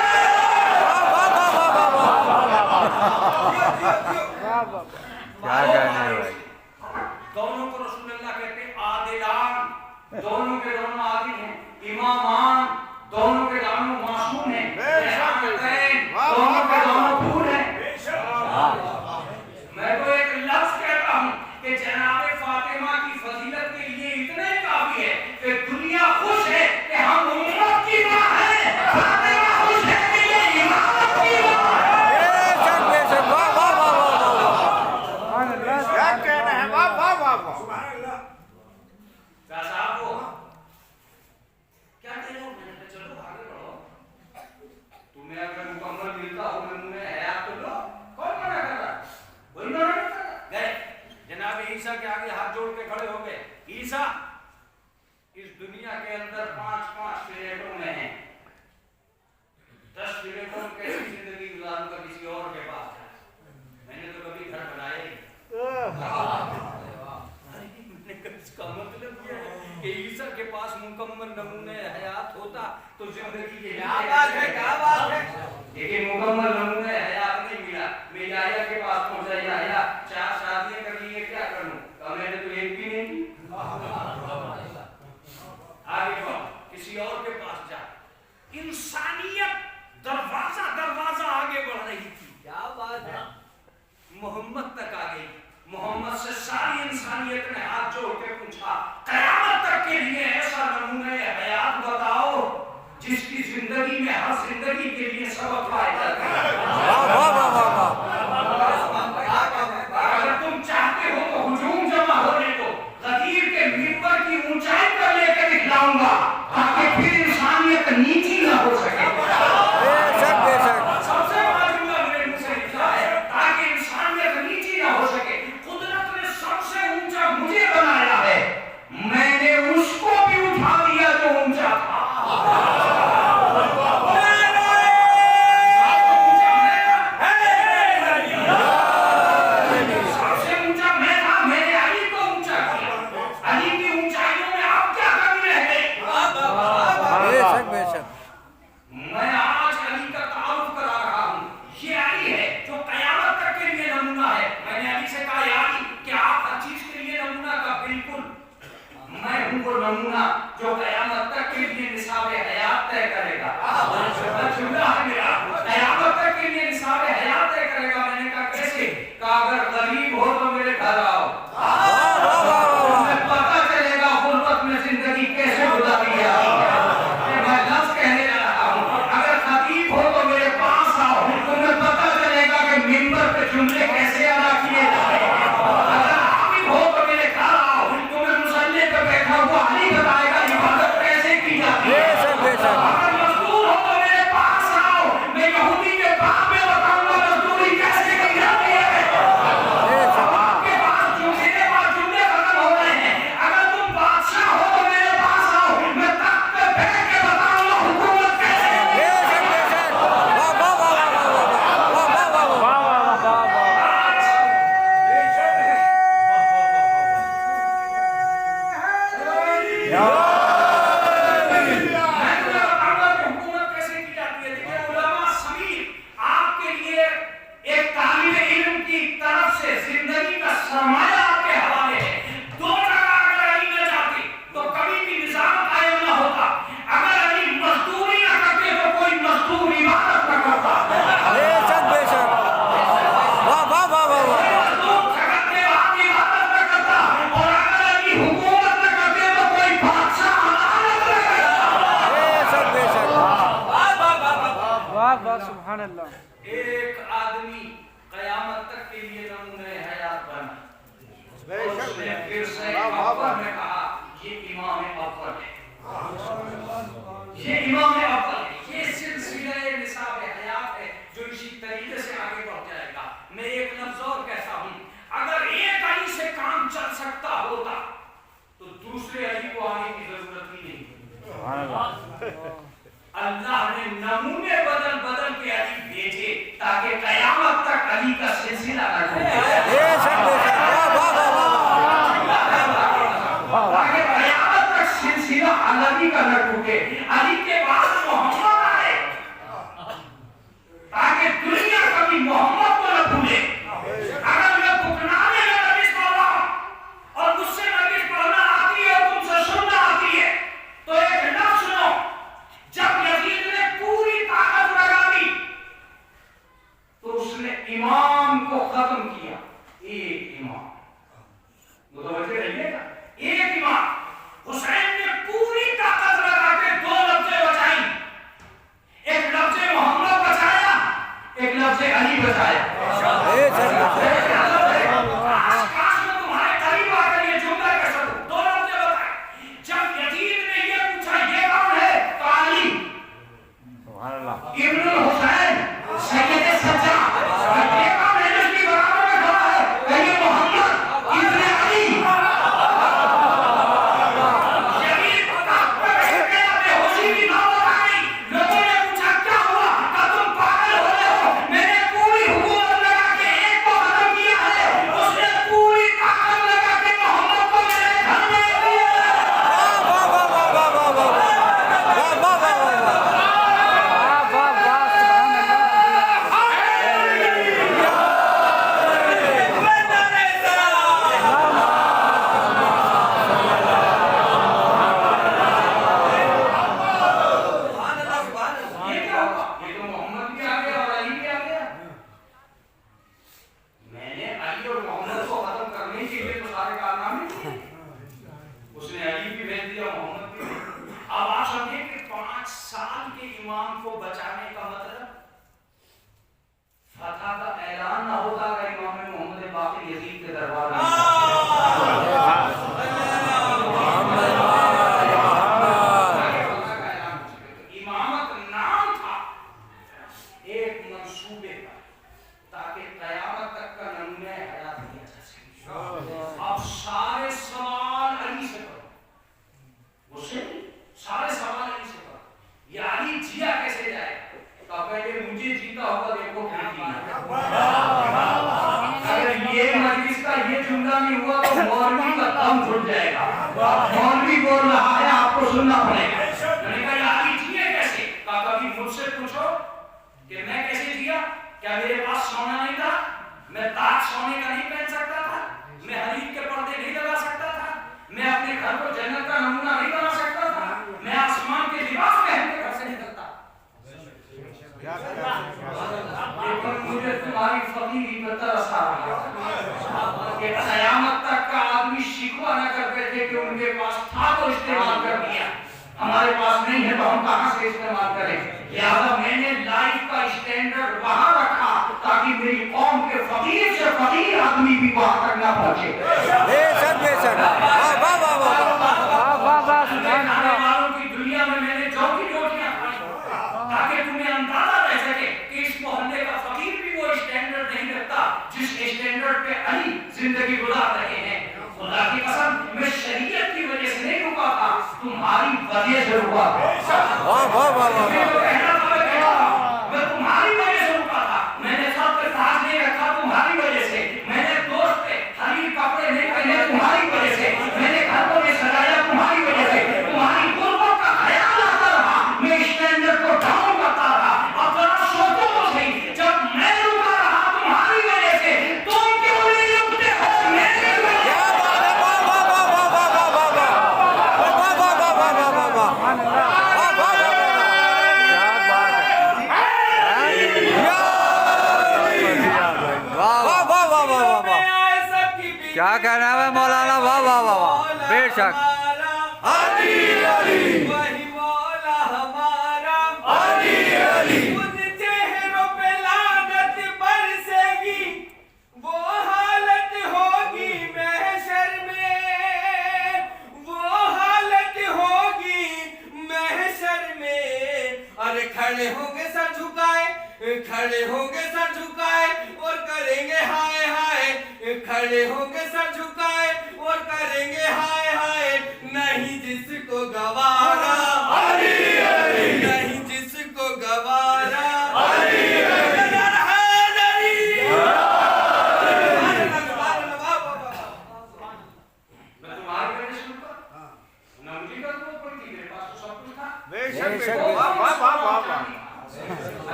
क्या कहने भाई। दोनों को रसूलुल्लाह कहते हैं आदिलान, दोनों के दोनों आदिल हैं। इमामान, दोनों के दोनों मासूम हैं। दोनों के दोनों फूल हैं। मैं तो एक लफ्ज कहता हूं कि जनाब फातिमा की फजीलत के लिए इतने काफी है कि दुनिया खुश है कि हम उम्मत की मां हैं। फातिमा खुश है कि ये इमामत की मां है। क्या कहना है? वाह वाह वाह वाह। क्या साहब वो क्या कह रहे हो? मैंने कहा चलो आगे बढ़ो, तुम्हें अगर मुकम्मल मिलता हो मैं मुंह में हयात तो लो। कौन मना कर रहा? कोई मना नहीं कर रहा। गए जनाब ईसा के आगे हाथ जोड़ के खड़े हो गए। ईसा, इस दुनिया के अंदर 5-5 प्लेटों में हैं। 10 प्लेटों में कैसी जिंदगी गुजारूंगा किसी और के पास जाकर? मैंने तो कभी घर बनाया ही नहीं। इसका मतलब ये है कि ईसा के पास मुकम्मल नमूने हयात होता तो जिंदगी के क्या बात है, क्या बात है। लेकिन मुकम्मल नमूने हयात नहीं मिला। मैं याया के पास पहुंचा, याया 4 शादियां कर ली है, क्या करूं? तो मैंने तो एक भी नहीं की। आगे बढ़, किसी और के पास जा। इंसानियत दरवाजा दरवाजा आगे बढ़ रही थी। क्या बात है। मोहम्मद तक आ गई। मोहम्मद से सारी इंसानियत ने हाथ जोड़ के पूछा, क़यामत तक के लिए ऐसा नमूना हयात बताओ जिसकी जिंदगी में हर जिंदगी के लिए सबक फायदा दे। अगर तुम चाहते हो तो हुजूम जमा होने दो, गदीर के मिंबर की ऊंचाई पर लेकर दिखलाऊंगा ताकि फिर इंसानियत नीची न हो सके। सबसे बड़ा जुमला मेरे मुंह से निकला है, ताकि इंसानियत नीची न हो सके। कुदरत ने सबसे ऊंचा मुझे बनाया है, मैंने उसको भी उठा दिया जो ऊंचा था। सबसे ऊंचा मैं था, मैंने अली को ऊंचा किया। अली की ऊंचाइयों में आप क्या कमी रह गई? मैं आज अली का तारुफ करा रहा हूँ। ये अली है जो क़यामत तक के लिए नमूना है। मैंने अली से कहा, या अली, क्या आप हर चीज के लिए नमूना? का बिल्कुल, मैं हूँ वो नमूना जो क़यामत तक के लिए निसाब-ए हयात तय करेगा। जुमला है मेरा, क़यामत तक के लिए निसाब-ए हयात तय करेगा। मैंने कहा कैसे? कहा अगर गरीब हो तो मेरे घर आओ, तुम्हें पता चलेगा गुर्बत में जिंदगी कैसे गुजारी है। मैं लफ्ज़ कहने जा रहा हूँ, अगर खतीब हो तो मेरे पास आओ, तुम्हें पता चलेगा कि मिंबर पे जुमले कैसे अदा किए जाते हैं। अगर हामिद हो तो मेरे घर आओ, तुम्हें मुसल्ले पे बैठा हुआ अली बताएगा इबादत سبحان اللہ ایک آدمی قیامت تک کے لیے نمونۂ حیات بنا. اس نے پھر سے اول میں کہا یہ امام اول ہے, یہ امام اول ہے. یہ سلسلہ نصاب حیات ہے جو اسی طریقے سے آگے بڑھ جائے گا. میں ایک لفظ اور کہتا ہوں, اگر ایک علی سے کام چل سکتا ہوتا تو دوسرے علی کو آنے کی ضرورت ہی نہیں. اللہ نے نمونے بدل بدل کے علی بھیجے تاکہ قیامت تک علی کا سلسلہ نہ ٹوٹے, تاکہ قیامت تک سلسلہ علی کا نہ ٹوٹے. علی کے بعد محمد آئے تاکہ دنیا کبھی محمد کو نہ بھولے. اگر میں بکرانے میں نبی پڑھا اور مجھ سے نبی پڑھنا آتی ہے اور تم سے سننا آتی ہے تو ایک لفظ سنو. جب یزید نے پوری طاقت لگا دی تو اس نے امام کو ختم کیا. ایک امام, متوجہ رہیے گا, ایک امام. حسین نے پوری طاقت لگا کے دو لفظیں بچائی, ایک لفظ محمد بچایا, ایک لفظ علی بچایا. کاش میں تمہارے قریب آ کر یہ جملہ کہہ سکوں. دو لفظیں بتائے. جب یزید نے یہ پوچھا یہ کون ہے تو علی ابن الحسین سید سجاد. یہ کون ہے جو اس کی برابر میں کھڑا ہے, کہیے محمد ابن علی. یزید بتا بے ہوشی کی نوبت آ گئی. لوگوں نے پوچھا کیا ہوا, کہا تم پاگل ہو رہے ہو, میں نے پوری حکومت لگا کے ایک کو ختم کیا ہے. اس نے پوری طاقت لگا کے محمد کو میرے گھر میں ہمارے پاس نہیں ہے تو ہم کہاں سے استعمال کریں. لہذا میں نے لائف کا اسٹینڈرڈ وہاں رکھا تاکہ میری قوم کے فقیر سے فقیر آدمی بھی وہاں تک نہ پہنچے. کھانے والوں کی دنیا میں میں نے جو بھی روٹیاں کھائی تاکہ تمہیں اندازہ رہ سکے کہ اس محلے کا فقیر بھی وہ اسٹینڈرڈ نہیں رکھتا جس اسٹینڈرڈ پہ علی زندگی گزار رہے ہیں. خدا کی قسم میں شریعت کی وجہ سے نہیں رکا تھا, تمہاری وجہ سے رکا تھا. میں تمہاری وجہ سے رکا تھا. میں نے سب پہ تاج نہیں رکھا تمہاری وجہ سے. میں نے دوست پہ حریر کپڑے نہیں پہنے تمہاری وجہ سے. میں نے گھر کو نہیں سجایا تمہاری وجہ سے. تمہاری غربت کا خیال آتا رہا, میں اسٹینڈرڈ کو ڈاؤن کرتا رہا. اب ذرا سوچو تو صحیح, جب میں رکا رہا تمہاری وجہ سے, تم کیوں نہیں رکتے ہو میری وجہ سے. کیا کہنا ہے مولانا, واہ واہ واہ واہ, بے شک. علی علی وہی مولا ہمارا, علی علی ان چہروں खड़े होंगे सर झुकाए और करेंगे हाय हाय, खड़े होंगे सर झुकाए और करेंगे हाय हाय, नहीं जिसको गवारा नहीं जिसको गवारा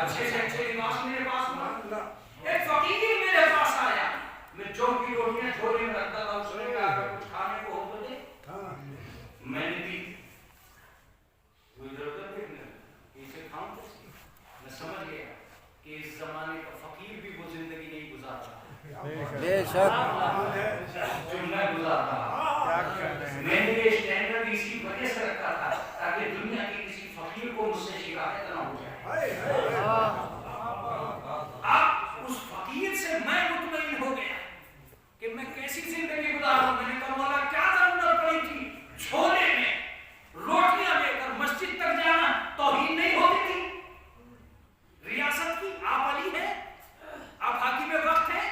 अच्छे से अच्छे लिबास मेरे पास था। एक फकीर मेरे पास आया, मैं जौ की रोटियां झोले में रखता था, उसने कहा अगर कुछ खाने को हो तो दे। मैंने दी, वो इधर-उधर देखने लगा, इसे खाऊं कैसे? मैं समझ गया कि इस जमाने का फकीर भी वो जिंदगी नहीं गुजारता जो मैं गुजारता। मैंने ये स्टैंडर्ड इसी वजह से रखा था ताकि दुनिया के किसी फकीर को मुझसे शिकायत ना हो जाए। अब उस फकीर से मैं मुतमईन हो गया कि मैं कैसी जिंदगी गुजारूं। मैंने कहा मौला क्या जरूरत पड़ी थी छोले में रोटियां लेकर मस्जिद तक जाना, तौहीन नहीं होती थी? रियासत की आप अली है, आप हाकिम वक्त है,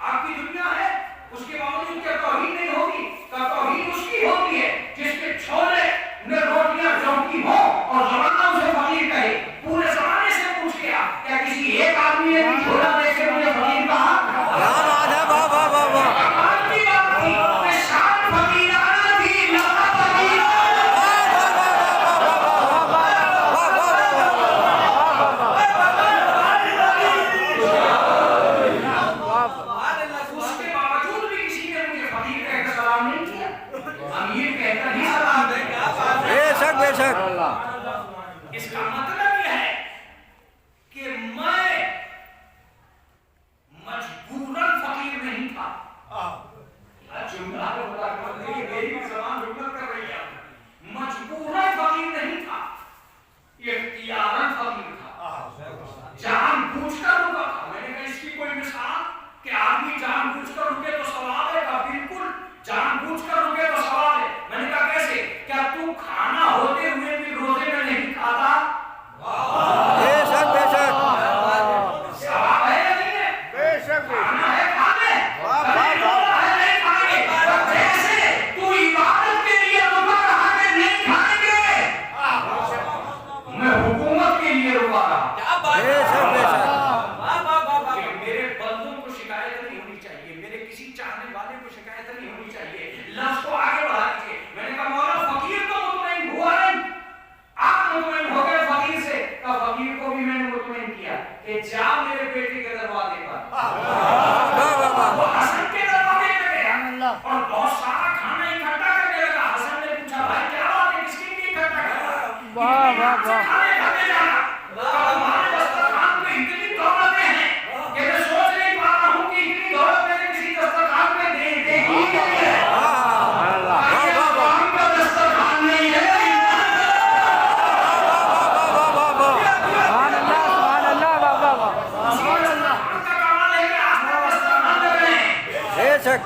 आपकी दुनिया है, उसके बावजूद क्या तौहीन नहीं होगी? का तौहीन उसकी होती है जिसके छोले में रोटियां जमती हो और जमाना उसे फकीर कहे। पूरे जमाने से पूछ गया क्या किसी एक आदमी ने भी झोला देके मुझे फकीर कहा? क्या बात है, वाह वाह वाह वाह। कमाल की बात थी, मैं शान फकीराना थी, लका फकीर। उसके बावजूद भी किसी ने मुझे फकीर कहकर सलाम नहीं किया, अमीर कहकर ही सलाम देगा। बेशक बेशक। इसका मतलब यह है कि मैं मजबूरन फकीर नहीं था। मेरी भी ज़बान रुकत कर रही है। मजबूरन फकीर नहीं था, इख्तियारन फकीर था, जानबूझकर रुका था। मैंने कहा इसकी कोई मिसाल कि आदमी जानबूझकर रुके तो सवाल है? का बिल्कुल जानबूझकर रुके तो सवाल है। मैंने कहा कैसे? क्या तू खाना होते हुए भी रोजे में नहीं खाता? बेशक बेशक। सवाल है या नहीं है? खाना है, खा ले। कभी बोला है नहीं खाएंगे। जैसे तू इबादत के लिए रुका रहा कि नहीं खाएंगे, मैं हुकूमत के लिए रुका रहा। बेशक बेशक। कि मेरे बंदों को शिकायत नहीं होनी चाहिए, मेरे किसी चाहने वाले को शिकायत नहीं होनी चाहिए। लफ्ज़ को आगे बढ़ा दीजिए। मैंने कहा मौला फकीर तो मुतमईन हुआ नहीं, आप मुतमईन हो गए फकीर से। का फकीर को भी मैंने मुतमईन किया कि जा मेरे बेटे के दरवाजे पर। वो हसन के दरवाजे पे गया और बहुत सारा खाना इकट्ठा करने लगा। हसन ने पूछा भाई क्या बात है, किसके लिए इकट्ठा कर रहा है? वाह वाह वाह। खाने खाने जाना। हमारे दस्तरखान पे इतनी दौलतें हैं कि मैं सोच नहीं पा रहा हूँ कि इतनी दौलत मैंने किसी दस्तरखान पे देखी नहीं है। ये अवाम का दस्तरखान नहीं है। का कमाल है कि आज तक दस्तरखान लग रहे हैं। बेशक।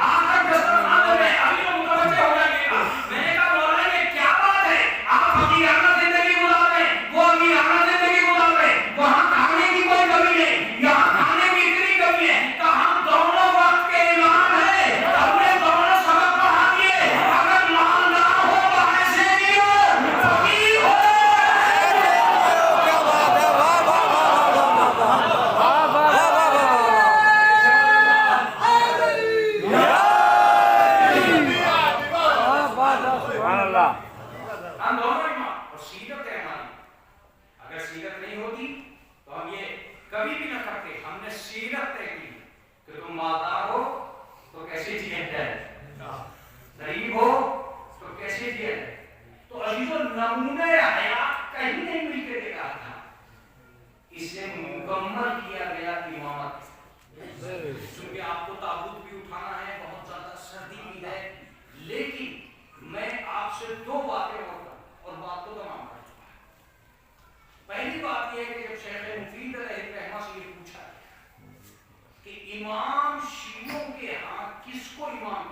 आज तक दस्तरखान लग रहे हैं। अभी तो मुतवज्जे हो जाएगा। मैंने कहा मौला ये क्या बात है? आप फकीराना जिंदगी गुजार रहे हैं, वो अमीराना जिंदगी गुजार रहे हैं। वहाँ खाने की कोई कमी नहीं, यहाँ खाने की इतनी कमी है कि हम दोनों वक्त के इमाम हैं, हमने दोनों सबक पढ़ा दिए। अगर मालदार हो तो ऐसे नहीं हो, फकीर हो। क्या बात है, वाह वाह वाह वाह वाह वाह वाह वाह वाह। हम दोनों इमाम और सीरत है हमारी। अगर सीरत नहीं होती तो हम ये कभी भी न करते। हमने सीरत तय की कि तुम मालदार हो तो कैसे जिए जाए, गरीब हो तो कैसे जिए जाए। तो अजीजों नमूने हयात कहीं नहीं मिलके देखा था। इसे मुकम्मल किया गया इमामत। क्योंकि आपको ताबूत भी उठाना है, बहुत ज्यादा सर्दी भी है, लेकिन मैं आपसे दो बातें और बात को तमाम कर चुका है। पहली बात यह है कि जब शेख मुफीद रहमा से ये पूछा कि इमाम शियों के यहाँ किसको इमाम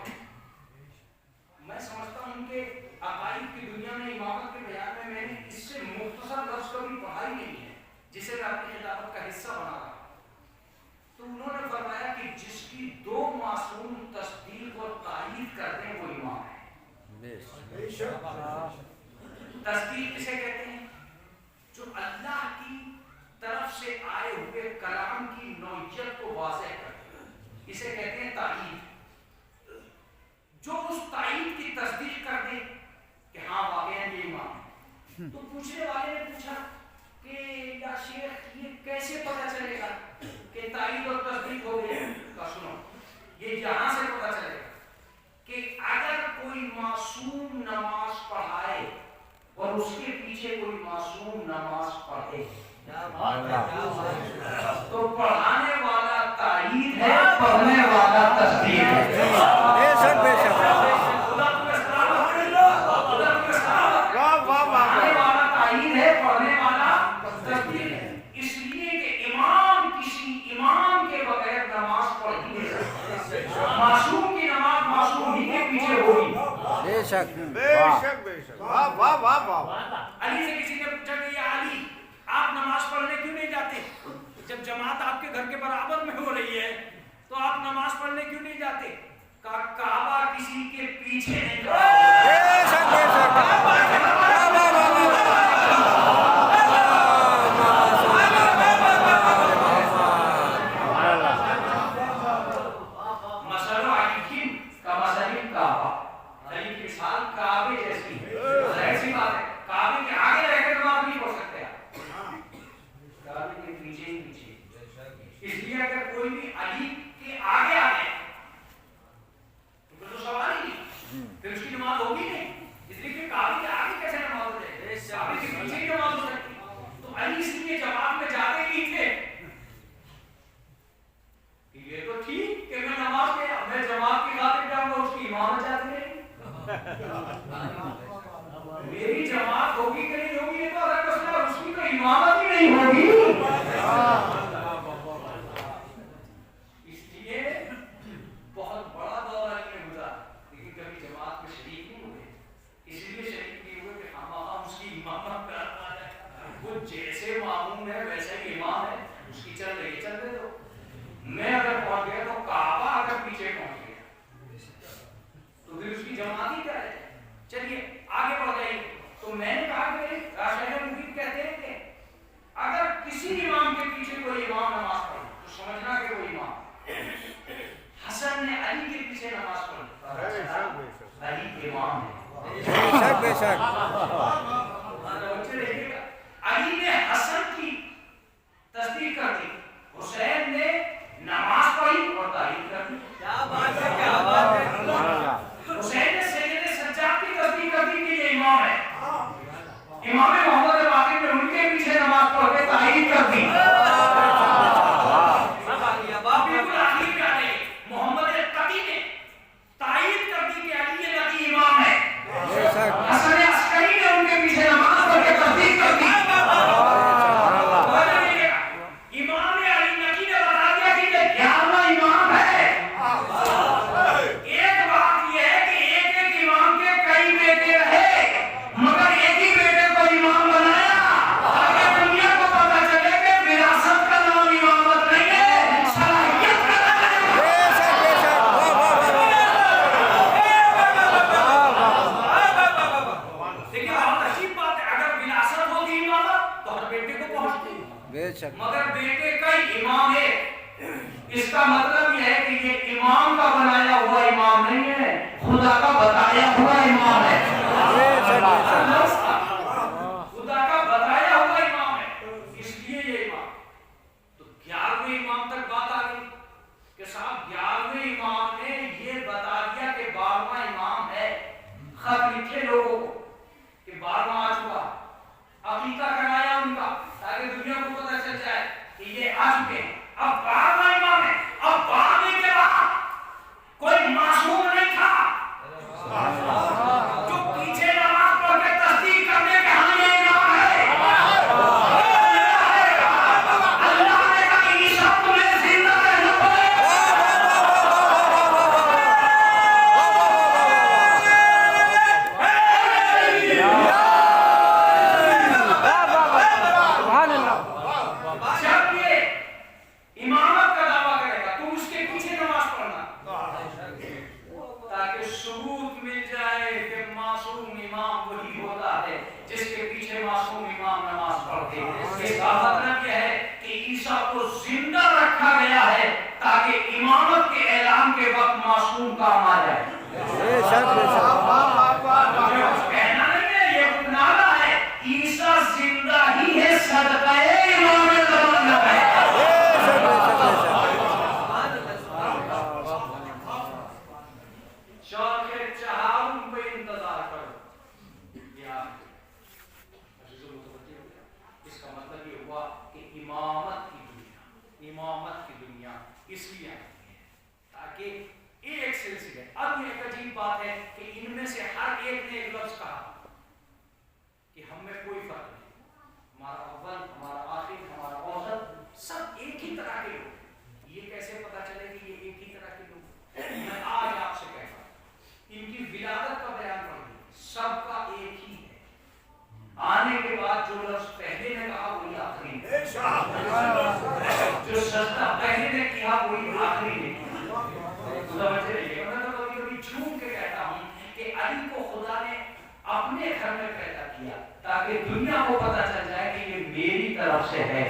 तायीद कर दे वो इमाम है। बेशक तस्दीक किसे कहते हैं? जो अल्लाह की तरफ से आए हुए कलाम की नौइयत को वाज़ेह करते हैं, इसे कहते हैं तायीद। जो उस तायीद की तस्दीक कर दे कि हाँ वाकई ये इमाम है। तो पूछने वाले ने पूछा कि या शेख ये कैसे पता चलेगा कि तायीद और तस्दीक हो गई? तो सुनो, ये यहाँ से पता चलेगा कि अगर कोई मासूम नमाज पढ़ाए और उसके पीछे कोई मासूम नमाज पढ़े तो पढ़ाने वाला तायीद है, पढ़ने वाला तस्दीक है। बेशक बेशक पढ़ाने वाला तायीद है, पढ़ने वाला तस्दीक है। इसलिए कि इमाम किसी इमाम के बगैर नमाज पढ़ ही नहीं सकता। मासूम की नमाज मासूम ही के पीछे होगी। बेशक बेशक बेशक वाह वाह वाह वाह। अली से किसी ने पूछा कि या अली आप नमाज पढ़ने क्यों नहीं जाते? जब जमात आपके घर के बराबर में हो रही है तो आप नमाज पढ़ने क्यों नहीं जाते? काबा किसी के पीछे नहीं बेशक बेशक मसलो अलीम का मसलिम काबा, अली की मिसाल काबे जैसी है। ऐसी बात है, काबे के आगे रहकर नमाज नहीं पढ़ सकते आप, काबे के पीछे ही पीछे। इसलिए अगर कोई भी अली के आगे आ गया तो सवाल ही नहीं, फिर उसकी नमाज होगी नहीं। इसलिए कि काबे के आगे कैसे नमाज हो जाए? काबे के पीछे ही नमाज हो सकती। तो अली इसलिए जमात में जाते नहीं थे। ये तो ठीक कि मैं नमाज के मैं जमात की खातिर जाऊंगा, उसकी इमामत जाती नहीं। मेरी जमात होगी कि नहीं होगी ये तो अलग मसला है, उसकी तो इमामत ही नहीं होगी। इसलिए बहुत बड़ा दौर अली ने गुजारा, लेकिन कभी जमात में शरीक नहीं हुए। इसलिए शरीक नहीं हुए कि हम उसकी इमामत करता है। वो जैसे मामूम है वैसे ही इमाम है, उसकी चल रही है चलने दो। मैं अगर पहुंच गया तो काबा अगर पीछे पहुंच गया तो फिर उसकी जमात ही क्या है? चलिए आगे बढ़ जाइए। तो मैंने कहा कि राशिद मुफीद कहते हैं कि अगर किसी इमाम के पीछे कोई इमाम नमाज पढ़े तो समझना कि वो इमाम। हसन ने अली के पीछे नमाज पढ़ी, अली के इमाम है। बेशक बेशक अली ने हसन की तस्दीक कर दी, हुसैन ने नमाज पढ़ी और तारीफ कर दी। क्या बात है, क्या बात है। हुसैन ने सैयद सज्जाद की तस्दीक कर दी कि ये इमाम है। इमाम मोहम्मद बाकी ने उनके पीछे नमाज पढ़ के तारीफ कर दी। बिल्कुल आखिर में आने मोहम्मद कदी ने तारीफ कर दी कि अली नबी इमाम है। बेशक हसन अस्करी ने उनके सबूत मिल जाए कि मासूम इमाम वही होता है जिसके पीछे मासूम इमाम नमाज पढ़ते हैं। इसका मतलब यह है कि ईसा को जिंदा रखा गया है ताकि इमामत के ऐलान के वक्त मासूम काम आ जाए। कहना नहीं है, ये नारा है, ईसा जिंदा ही है, सदक़े इमाम ज़माना है। शौक़े चहारुम पे इंतजार करो। इसका मतलब ये हुआ कि इमामत की दुनिया इसलिए आती है ताकि एक सिलसिले। अब ये एक अजीब बात है कि इनमें से हर एक ने एक लफ्ज कहा कि हम में कोई फर्क नहीं, हमारा अव्वल, हमारा आखिर, हमारा औसत सब एक ही तरह के लोग। ये कैसे पता चले कि ये एक ही तरह के लोग? मैं आज आपसे कहता हूं, इनकी विलादत का बयान पढ़िए, सबका एक ही है। आने के बाद जो लफ्ज पहले ने कहा वही आखिरी है, जो सजदा पहले ने किया वही आखिरी है। समझ रहे? मैं तो कभी कभी झूम के कहता हूं कि अली को खुदा ने अपने घर में पैदा किया ताकि दुनिया को पता चल जाए कि ये मेरी तरफ से है।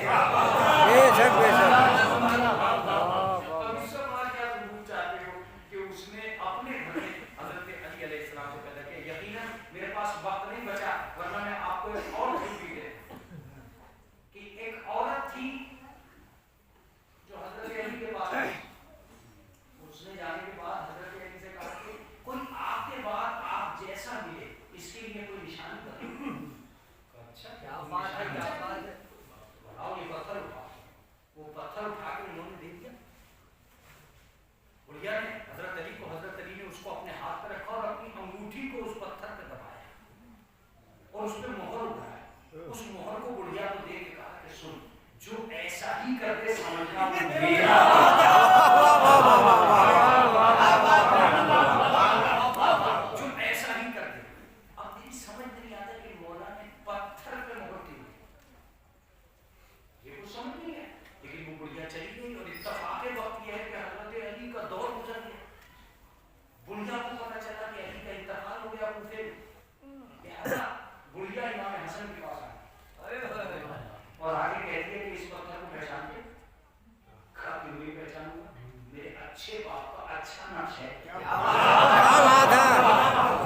चाहते हो कि उसने अपने घर में हजरत अली अलैहिस्सलाम को पैदा किया। यकीनन मेरे पास वक्त नहीं बचा, वरना मैं आपको एक और भी दे कि एक औरत थी जो हजरत अली के पास आई। उसने जाने के बाद हजरत अली से कहा कि कोई आपके बाद आप जैसा मिले इसके लिए कोई निशानी करो। अच्छा क्या बात है, क्या बात है, आओ ये पत्थर उठाओ। वो पत्थर उठा के उन्होंने दे दिया। बुढ़िया ने हजरत अली ने उसको अपने हाथ पर रखा और अपनी अंगूठी को उस पत्थर पे दबाया और उस पे मोहर उठाया। उस मोहर को बुढ़िया को दे के कहा कि सुन, जो ऐसा ही करते समझना वो मेरा। जो ऐसा ही करते। अब मेरी समझ नहीं आता कि मौला ने पत्थर पे मोहर दी, ये कुछ समझ नहीं है। लेकिन वो बुढ़िया चली गई और इत्तेफाक के वक्त यह है कि हजरत अली का दौर गुजर गया। बुढ़िया को पता चला कि अली का इंतकाल हो गया कूफे में। लिहाजा बुढ़िया इमाम हसन के पास आई और आगे कहती है कि इस पत्थर को पहचान के काफी हुई पहचानूंगा, मेरे अच्छे बाप का अच्छा नक्श है। क्या बात है,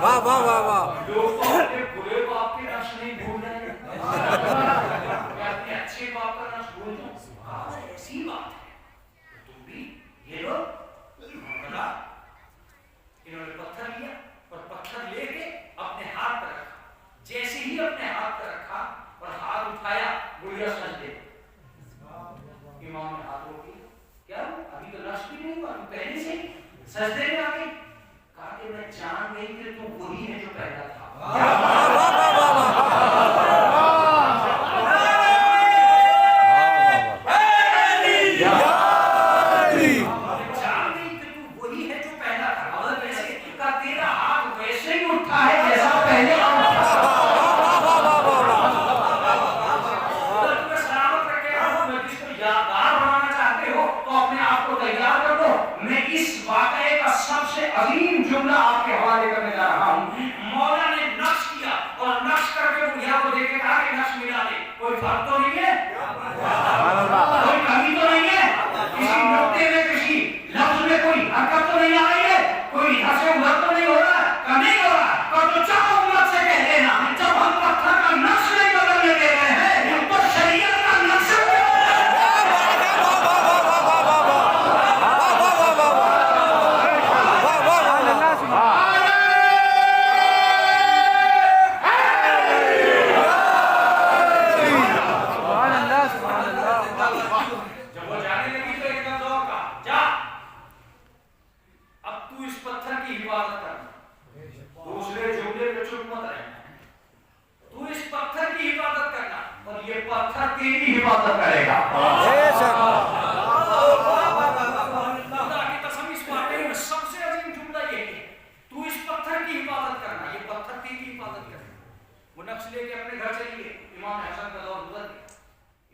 वाह वाह वाह वाह। लोग तो अपने बुरे बाप के नक्श नहीं भूल रहे हैं, मैं अपने अच्छे बाप का नक्श भूल जाऊं, ऐसी बात है। तुम भी ये लो। इन्होंने पत्थर लिया और पत्थर लेके अपने हाथ पर रखा। जैसे ही अपने हाथ पर रखा और हाथ उठाया, बुढ़िया सजदे। इमाम ने हाथ रोकी, क्या अभी तो नक्श भी नहीं हुआ, तू पहले से ही सजदे में आ गई। कहा कि मैं जान गई कि तू वही है जो पहला था। अजीम जुमला आपके हवाले करने जा रहा हूं। मौला ने नक्श किया और नक्श करके बुढ़िया को देख के कहा कि नक्श मिला दे। कोई फर्क तो नहीं है, कोई कमी तो नहीं है, किसी नुक्ते में किसी लफ्ज में कोई हरकत तो नहीं आ रही है, कोई इधर से उधर तो नहीं हो रहा, नहीं हो रहा। तो चाहो उम्मत से कह देना, जब हम पत्थर का नक्श नहीं बदलने दे रहे हैं तो शरीयत का नक्श हिफाजत करेगा। खुदा की कसम, इस वाकई में सबसे अजीम जुमला यही है, तू इस पत्थर की हिफाजत करना, ये पत्थर तेरी हिफाजत करेगा। वो नक्श लेके अपने घर चली गई। इमाम हसन का दौर गुजर गया,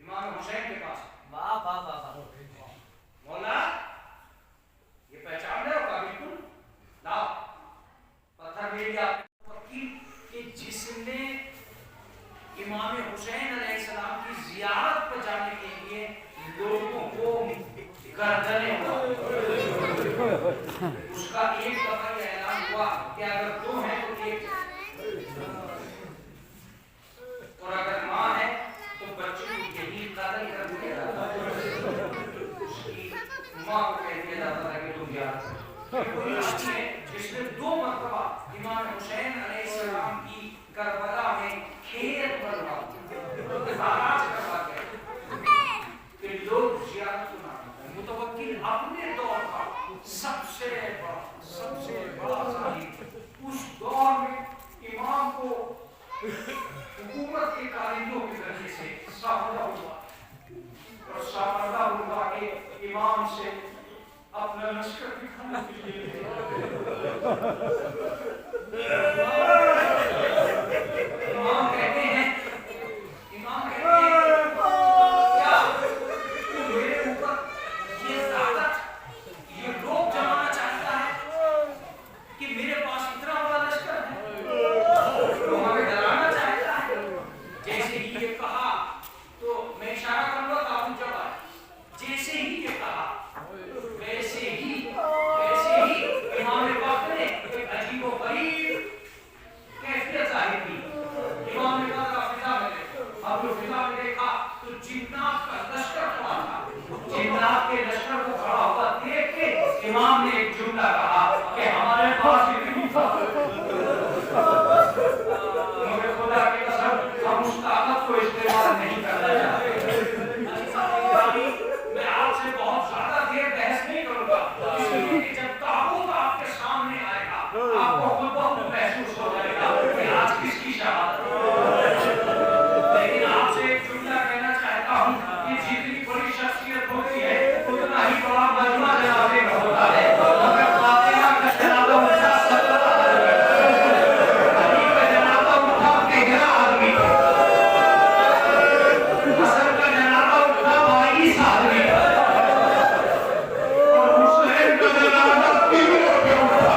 इमाम हुसैन के पास। वाह वाह वाह, मौला ये पहचान रहे हो का? बिल्कुल लाओ। लिए आपने वकील कि जिसने इमाम हुसैन अलैहिस्सलाम की जियारत पर जाने के लिए लोगों को गर्दनें उड़ाई। उसका एक दफा ये ऐलान हुआ कि अगर दो हैं तो एक, और अगर माँ है तो बच्चे को यही कदर कर दिया। उसकी माँ को कह दिया जाता था कि तुम याद जिसने दो मरतबा इमाम हुसैन अलैहिस्सलाम की करबला में खेत बनवा कि लोग जियारत को ना करें। मुतवक्किल अपने दौर का सबसे बड़ा साहिब, उस दौर में इमाम को हुकूमत के कारिंदों के जरिए से सामना हुआ और सामना हुआ कि इमाम से अपना लश्कर दिखाने के लिए इमाम कहते हैं क्या तू मेरे ऊपर ये ताकत, ये रोक जमाना चाहता है कि मेरे पास इतना बड़ा लश्कर है, तो हमें डराना चाहता है। जैसे ही ये कहा तो मैं इशारा करूंगा तो आप जवाब, जैसे ही ये कहा वैसे ही इमाम वक्त ने एक अजीब व गरीब कैफियत जाहिर की। इमाम ने कहा फिजा में देखो, अब जो फिजा में देखा तो जिन्नात का लश्कर खड़ा था। जिन्नात के लश्कर को खड़ा हुआ देख के इमाम ने एक जुमला कहा कि हमारे पास इतनी ताकत, मगर खुदा की कसम हम उस ताकत को इस्तेमाल नहीं करना चाहते। मैं आपसे बहुत ज्यादा देर बहस नहीं करूंगा, इसलिए कि जब ताबूत आपके सामने आएगा आपको खुद ब खुद महसूस हो जाएगा कि आज किसकी शहादत है। लेकिन आपसे एक जुमला कहना चाहता हूँ कि जितनी बड़ी शख्सियत होती है उतना ही बड़ा मजमा जनाजे में होता है। मगर फातिहा का जनाजा उठा अली का जनाजा उठा तेरह आदमी, हसन का जनाजा उठा 22 आदमी, और हुसैन का जनाजा 3 लोग उठा।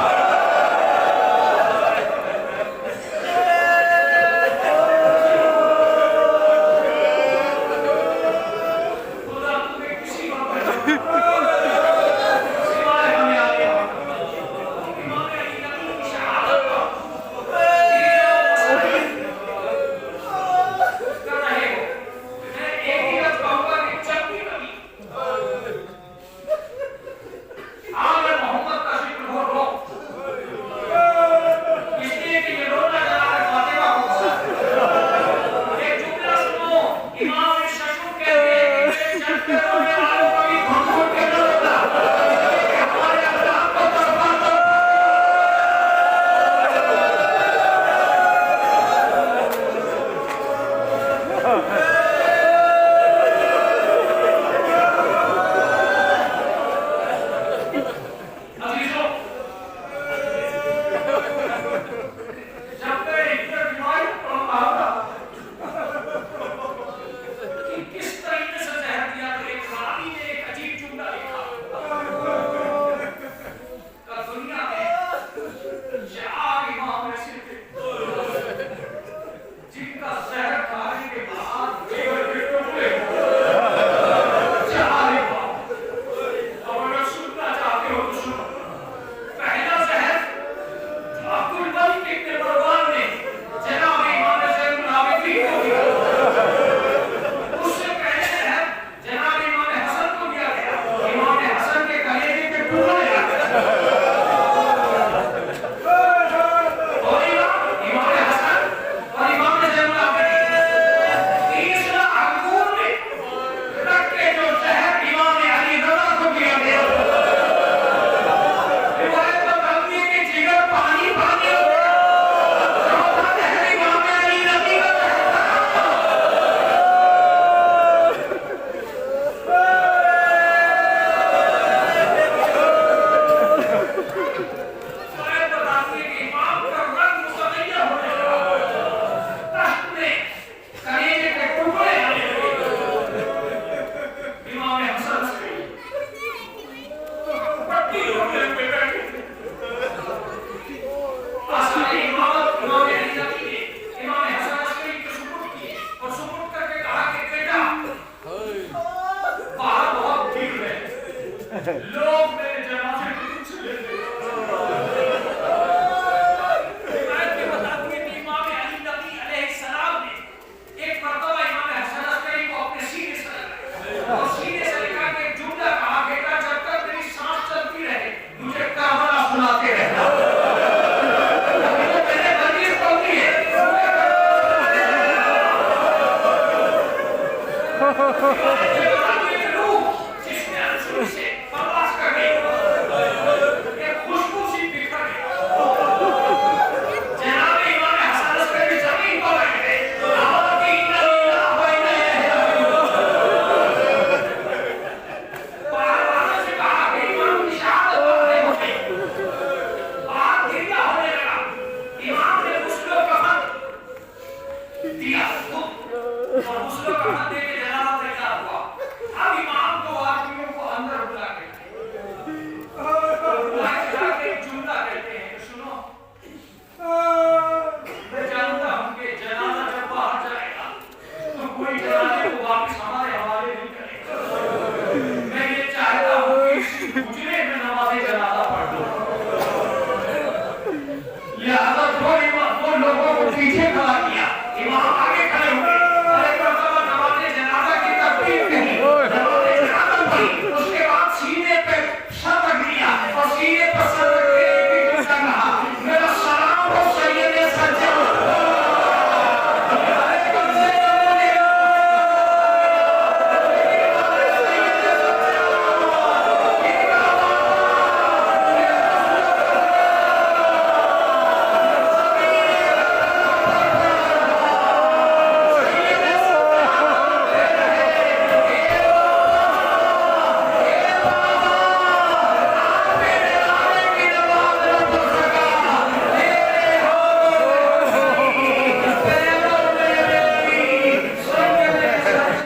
या तो थोड़ी